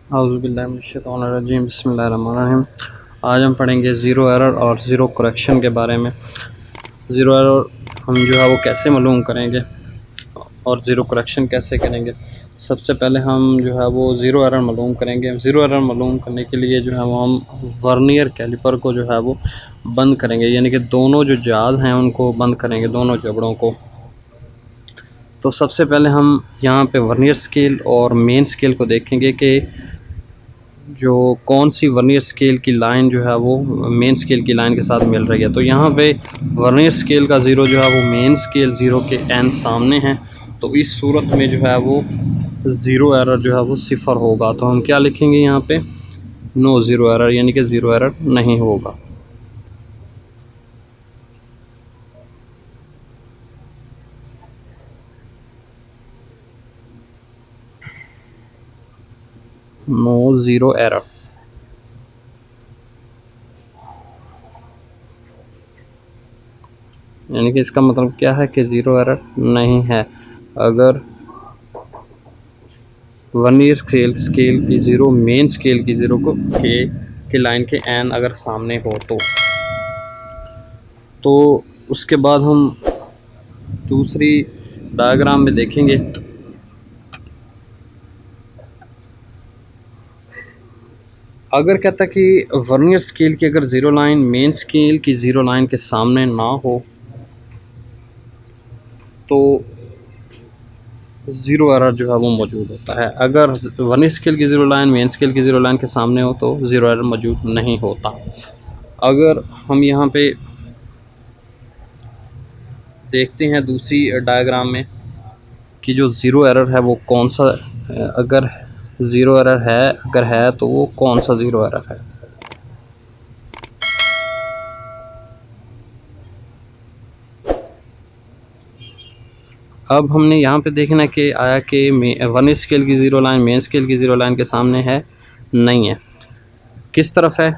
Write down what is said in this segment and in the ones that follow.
औज़ुबिल्लाहिमिनश्शैतानिर्रजीम बिस्मिल्लाहिर्रहमानिर्रहीम। आज हम पढ़ेंगे ज़ीरो एरर और ज़ीरो करेक्शन के बारे में। ज़ीरो एरर हम जो है वो कैसे मालूम करेंगे और ज़ीरो करेक्शन कैसे करेंगे। सबसे पहले हम जो है वो ज़ीरो एरर मालूम करेंगे। ज़ीरो एरर मालूम करने के लिए जो है वो हम वर्नियर कैलिपर को जो है वो बंद करेंगे, यानी कि दोनों जो जाल हैं उनको बंद करेंगे, दोनों जबड़ों को। तो सबसे पहले हम यहाँ पे वर्नियर स्केल और मेन स्केल को देखेंगे कि जो कौन सी वर्नियर स्केल की लाइन जो है वो मेन स्केल की लाइन के साथ मिल रही है। तो यहाँ पे वर्नियर स्केल का ज़ीरो जो है वो मेन स्केल ज़ीरो के एन सामने है, तो इस सूरत में जो है वो ज़ीरो एरर जो है वो सिफ़र होगा। तो हम क्या लिखेंगे यहाँ पे, नो ज़ीरो एरर, यानी कि ज़ीरो एरर नहीं होगा। नो ज़ीरो एरर, यानी कि इसका मतलब क्या है कि ज़ीरो एरर नहीं है अगर वर्नियर स्केल की ज़ीरो मेन स्केल की ज़ीरो को के लाइन के एन अगर सामने हो तो उसके बाद हम दूसरी डायग्राम में देखेंगे। अगर कहता कि वर्नियर स्केल की अगर ज़ीरो लाइन मेन स्केल की ज़ीरो लाइन के सामने ना हो तो ज़ीरो एरर जो है वो मौजूद होता है। अगर वर्नियर स्केल की ज़ीरो लाइन मेन स्केल की ज़ीरो लाइन के सामने हो तो ज़ीरो एरर मौजूद नहीं होता। अगर हम यहाँ पे देखते हैं दूसरी डायग्राम में कि जो ज़ीरो एरर है वो कौन सा, अगर ज़ीरो एरर है अगर है तो वो कौन सा ज़ीरो एरर है। अब हमने यहाँ पे देखना कि आया कि वर्नियर स्केल की ज़ीरो लाइन मेन स्केल की ज़ीरो लाइन के सामने है, नहीं है। किस तरफ है,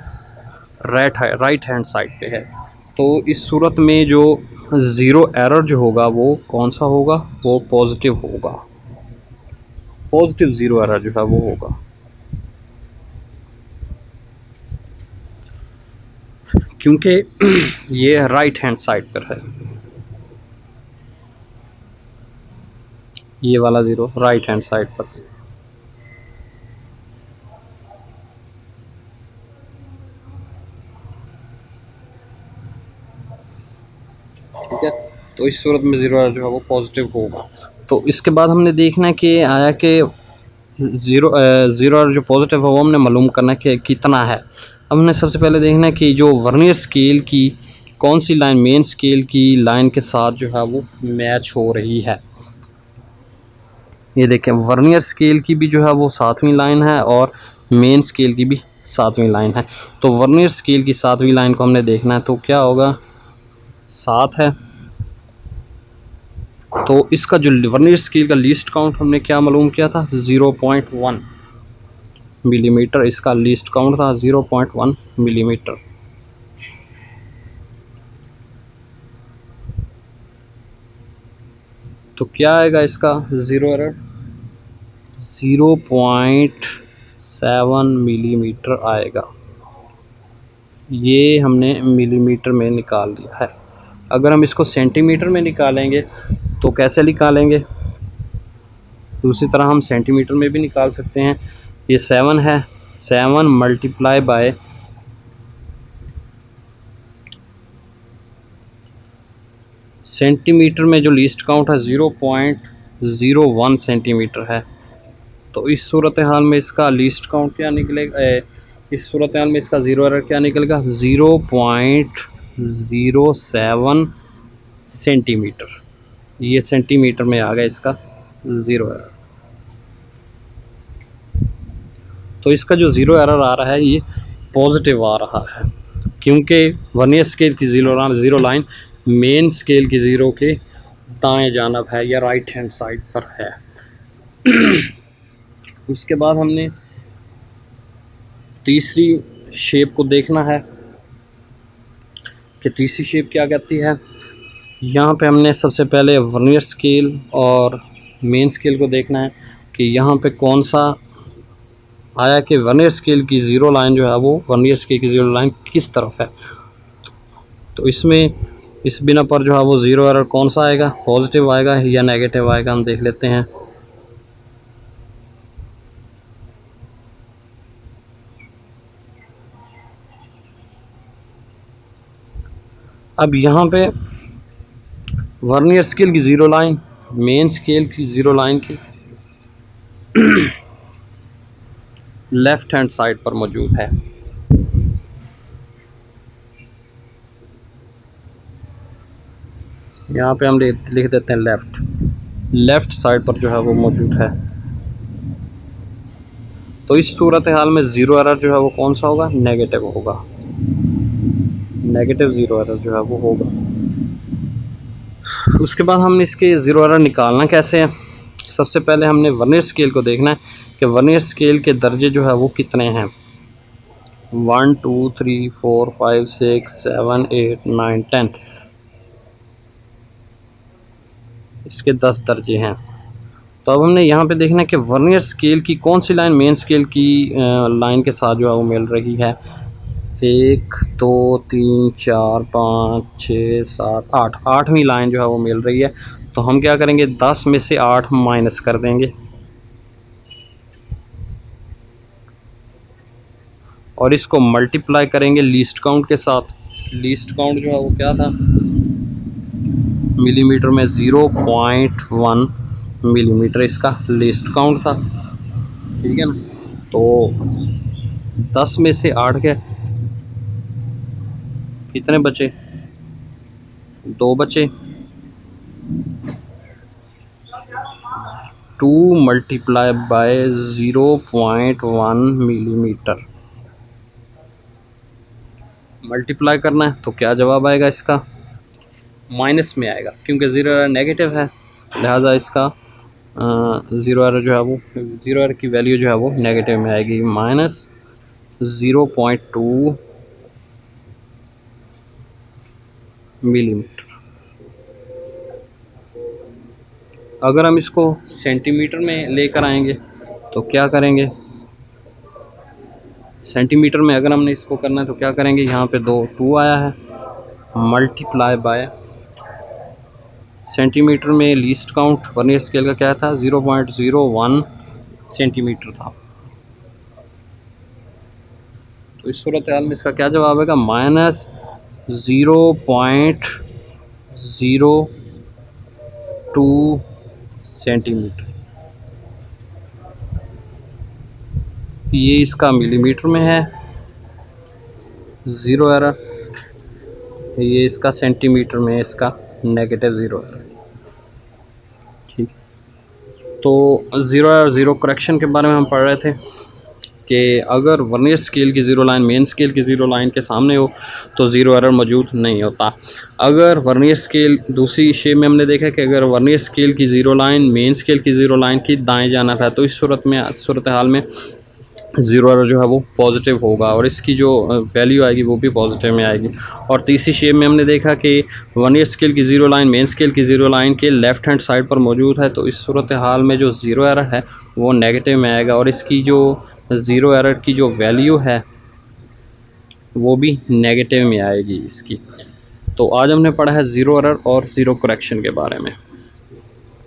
राइट हैंड साइड पे है। तो इस सूरत में जो ज़ीरो एरर जो होगा वो कौन सा होगा, वो पॉजिटिव होगा, पॉजिटिव ज़ीरो एरर जो है वो होगा। क्योंकि ये राइट हैंड साइड पर है, ये वाला ज़ीरो राइट हैंड साइड पर। ठीक है, तो इस सूरत में ज़ीरो एरर जो है वो पॉजिटिव होगा। तो इसके बाद हमने देखना है कि आया कि ज़ीरो एरर जो पॉजिटिव है वो हमने मालूम करना है कि कितना है। अब हमने सबसे पहले देखना है कि जो वर्नियर स्केल की कौन सी लाइन मेन स्केल की लाइन के साथ जो है वो मैच हो रही है। ये देखें, वर्नियर स्केल की भी जो है वो सातवीं लाइन है और मेन स्केल की भी सातवीं लाइन है। तो वर्नियर स्केल की सातवीं लाइन को हमने देखना है, तो क्या होगा, 7 है। तो इसका जो वर्नियर स्केल का लीस्ट काउंट हमने क्या मालूम किया था, 0.1 मिलीमीटर इसका लीस्ट काउंट था, 0.1 मिलीमीटर। तो क्या आएगा इसका ज़ीरो एरर, 0.7 मिलीमीटर आएगा। ये हमने मिलीमीटर में निकाल लिया है। अगर हम इसको सेंटीमीटर में निकालेंगे तो कैसे निकालेंगे, दूसरी तरह हम सेंटीमीटर में भी निकाल सकते हैं। ये 7 है, 7 मल्टीप्लाई बाय सेंटीमीटर में जो लीस्ट काउंट है 0.01 सेंटीमीटर है। तो इस सूरत हाल में इसका लीस्ट काउंट क्या निकलेगा, इस सूरत हाल में इसका ज़ीरो एरर क्या निकलेगा, 0.07 सेंटीमीटर। ये सेंटीमीटर में आ गया इसका ज़ीरो एरर। तो इसका जो ज़ीरो एरर आ रहा है ये पॉजिटिव आ रहा है, क्योंकि वर्नियर स्केल की ज़ीरो लाइन मेन स्केल की ज़ीरो के दाएं जानब है या राइट हैंड साइड पर है। उसके बाद हमने तीसरी शेप को देखना है कि तीसरी शेप क्या कहती है। यहाँ पे हमने सबसे पहले वर्नियर स्केल और मेन स्केल को देखना है कि यहाँ पे कौन सा आया कि वर्नियर स्केल की ज़ीरो लाइन जो है वो वर्नियर स्केल की ज़ीरो लाइन किस तरफ है। तो इसमें इस बिना पर जो है वो ज़ीरो एरर कौन सा आएगा, पॉजिटिव आएगा या नेगेटिव आएगा, हम देख लेते हैं। अब यहाँ पे वर्नियर स्केल की ज़ीरो लाइन मेन स्केल की ज़ीरो लाइन की लेफ़्ट हैंड साइड पर मौजूद है। यहाँ पे हम लिख देते हैं लेफ़्ट साइड पर जो है वो मौजूद है। तो इस सूरत हाल में ज़ीरो एरर जो है वो कौन सा होगा, नेगेटिव होगा, नेगेटिव ज़ीरो एरर जो है वो होगा। उसके बाद हमने इसके ज़ीरो एरर निकालना कैसे है। सबसे पहले हमने वर्नियर स्केल को देखना है कि वर्नियर स्केल के दर्जे जो है वो कितने हैं। 1 2 3 4 5 6 7 8 9 10, इसके 10 दर्जे हैं। तो अब हमने यहाँ पे देखना है कि वर्नियर स्केल की कौन सी लाइन मेन स्केल की लाइन के साथ जो है वो मिल रही है। 1 2 3 4 5 6 7 8, आठवीं लाइन जो है वो मिल रही है। तो हम क्या करेंगे, 10 में से 8 माइनस कर देंगे और इसको मल्टीप्लाई करेंगे लीस्ट काउंट के साथ। लीस्ट काउंट जो है वो क्या था, मिलीमीटर में 0.1 मिलीमीटर इसका लीस्ट काउंट था, ठीक है ना। तो 10 में से 8 के कितने बचे, 2 बचे। 2 मल्टीप्लाई बाय 0.1 मिलीमीटर मल्टीप्लाई करना है। तो क्या जवाब आएगा इसका, माइनस में आएगा, क्योंकि ज़ीरो एरर नेगेटिव है, लिहाजा इसका ज़ीरो एरर जो है वो ज़ीरो एरर की वैल्यू जो है वो नेगेटिव में आएगी, माइनस 0.2 मिलीमीटर। अगर हम इसको सेंटीमीटर में लेकर आएंगे तो क्या करेंगे, सेंटीमीटर में अगर हमने इसको करना है तो क्या करेंगे, यहाँ पे 2 आया है, मल्टीप्लाई बाय सेंटीमीटर में लीस्ट काउंट वर्नियर स्केल का क्या था, 0.01 सेंटीमीटर था। तो इस सूरत हाल में इसका क्या जवाब आएगा, माइनस 0.02 सेंटीमीटर। ये इसका मिलीमीटर में है ज़ीरो एरर, ये इसका सेंटीमीटर में इसका नेगेटिव ज़ीरो एरर, ठीक। तो ज़ीरो एरर ज़ीरो करेक्शन के बारे में हम पढ़ रहे थे कि अगर वर्नियर स्केल की ज़ीरो लाइन मेन स्केल की ज़ीरो लाइन के सामने हो तो ज़ीरो एरर मौजूद नहीं होता। अगर वर्नियर स्केल, दूसरी शेप में हमने देखा कि अगर वर्नियर स्केल की ज़ीरो लाइन मेन स्केल की ज़ीरो लाइन की दाएं जाना था तो इस सूरत हाल में ज़ीरो एरर जो है वो पॉजिटिव होगा और इसकी जो वैल्यू आएगी वो भी पॉजिटिव में आएगी। और तीसरी शेप में हमने देखा कि वर्नियर स्केल की ज़ीरो लाइन मेन स्केल की ज़ीरो लाइन के लेफ़्ट हैंड साइड पर मौजूद है, तो इस सूरत हाल में जो ज़ीरो एरर है वो नेगेटिव में आएगा और इसकी जो ज़ीरो एरर की जो वैल्यू है वो भी नेगेटिव में आएगी इसकी। तो आज हमने पढ़ा है ज़ीरो एरर और ज़ीरो करेक्शन के बारे में।